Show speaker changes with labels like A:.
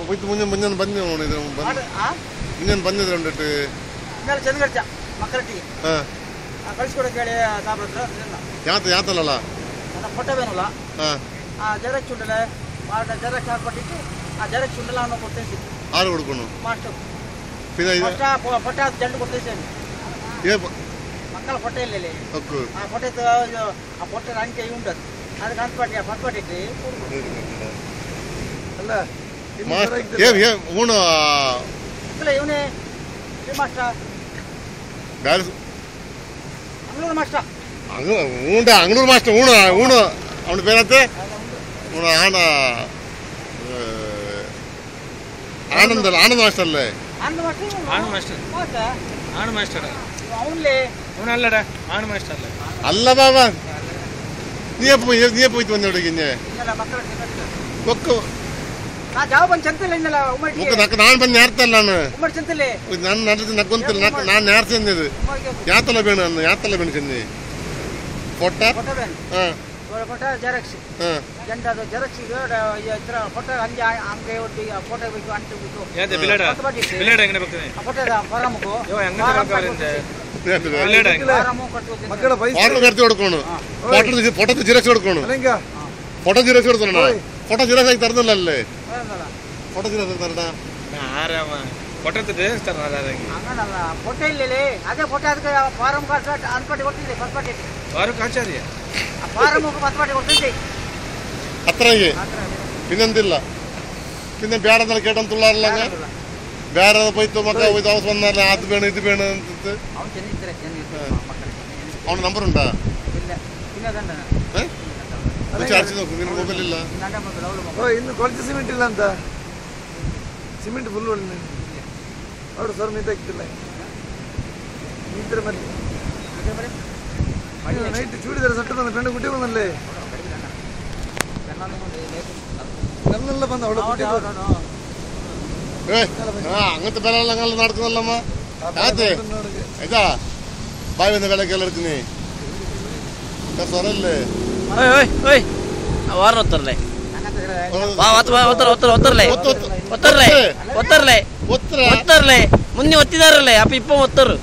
A: പോയിട്ട് മുന്നേ ಬಂದಿದ್ರು ಮುಂಜಾನೆ ಬಂದಿದ್ರು ಉಂಟು
B: ಇನ್ಮೇಲೆ ಚಂದ್ಗಡ್ಚ ಮಕ್ಕಳಿಗೆ ಕಳಿಸ್ಕೊಡಕ್ಕೆ ಹೇಳಿ ಸಾಬ್ರ ಹತ್ರ
A: ಯಾತಲ್ಲ
B: ಫೋಟೋ ಬೇನಲ್ಲ ಜೆರಾಕ್ಸ್ ಉಂಟಲ್ಲ ಜೆರಾಕ್ಸ್ ಹಾಕ್ಬಿಟ್ಟಿಟ್ಟು ಆ ಜೆರಾಕ್ಸ್ ಉಂಟಲ್ಲ ಅವನು ಕೊಡ್ತೇನೆ
A: ಆರು ಕೊಡ್ಕೊಂಡು
B: ಮಾಸ್ಟರ್ ಫೋಟೋ ಜಂಡು ಕೊಡ್ತೇನೆ ಮಕ್ಕಳ ಫೋಟೋ ಇಲ್ಲ ಆ ಫೋಟೋ ಅಂಕೆ ಉಂಟದು ಅದಕ್ಕೆ ಹಂಚ್ಪಾಟಿ ಅಲ್ಲ ಇವನೇ ಮಾಸ್ಟರ್ ಅಂಗ್ಳೂರು ಮಾಸ್ಟರ್
A: ಅಂಗ್ಳೂರು ಮಾಸ್ಟರ್ ಊಣ ಅವನ ಪೇರಂತೆ ಆನಂದ್ ಮಾಸ್ಟರ್ ಅಲ್ಲೇ ಅಲ್ಲ ಬಾಬಾ ನೀ പോയിട്ട് വന്ന എവിടേക്ക് ನಾನು ಬಂದು ನೇರ್ತಲ್ಲಾನು ನಾನು ನಡೆದು ನಕ್ಕೊಂತಿಲ್ಲ ನಾನು ನೇರ್ಸಿದ್ದು ಯಾತಲ್ಲ ಬೇಣ ಚೆನ್ನಿ ಫೋಟ
B: ಜೆರಾಕ್ಸ್ ಜೆರಾಕ್ಸ್ ಫೋಟೋ ಹಂಗೆ ಅಂಗಡಿ ಒಟ್ಟಿ ಫೋಟೋ ಬೇಕು ಅಂಟು
A: ಕಟ್ಟಿ കൊടുക്കണം ഫോട്ടോ ജിറക്സ് കൊടുക്കണം ഫോട്ടോ ജിറക്സ് കൊടുക്കണം ഫോട്ടോ ജിറക്സ് ആക്കി തരുന്നില്ലല്ലേ ഫോട്ടോ ജിറക്സ് തരടാ
B: ಫೋಟೋ ಇಲ್ಲೇ ಅದೇ ಫೋಟೋ ಅದಕ್ಕೆ ಫಾರಂ ಅನ್ಪಟ್ಟಿ ಕೊಟ್ಟಿದ್ದೆ ಪತ್ಪಟ್ಟಿ ಫಾರಂ ಪತ್ಪಟ್ಟಿ ಕೊಟ್ಟಿದ್ದೆ
A: ಅತ್ರಾಗೆ പിന്നെന്തില്ല പിന്നെ ಬೇಡಂದ್ರೆ ಕೇಟಂತುಳ್ಳಾರಲ್ಲ ಬೇರೆ ಹೋಯ್ತು ಮಕ್ಕ ಹೋಯ್ತು ಅವಸ್ ಬಂದಾರ ಅದು ಬೇಡ ಇದು ಬೇಡ ಅಂತ ಅವನ ನಂಬರ್ ಉಂಟಾ ಚಾರ್ಜ್ ನೋಕು ನಿನ್ನ ಮೊಬೈಲ್ ಇಲ್ಲ
C: ಇನ್ನು ಕೊಳಚೆ ಸಿಮೆಂಟ್ ಇಲ್ಲ ಅಂತ ಸಿಮೆಂಟ್ ಫುಲ್ ಉಂಟು ಅವರು ಸರ್ ನಿಂತಾಗ್ತಿಲ್ಲ ನಿಂತರೆ ಮರಿ ನೈಟ್ ಚೂಡಿದಾರೆ ಸಟ್ಟು ನನ್ನ ಫ್ರೆಂಡ್ ಕುಟ್ಟಿ ಬಂದಲ್ಲೇ ನನ್ನೆಲ್ಲ ಬಂದ ಅವಳು
A: അങ്ങനത്തെ ബലങ്ങൾ നടക്കുന്നല്ലമ്മ ആദ്യേ ഇതാ ബായ് വന്ന വിലക്കെല്ലാം എടുക്കുന്നേ സ്വരല്ലേ
D: ವಾರನೊತ್ತರ್ಲೆ ಒತ್ತರ್ಲೆ ಮುಂದೆ ಒತ್ತಿದಾರಲ್ಲೇ ಅಪ್ಪ ಇಪ್ಪ ಒತ್ತರು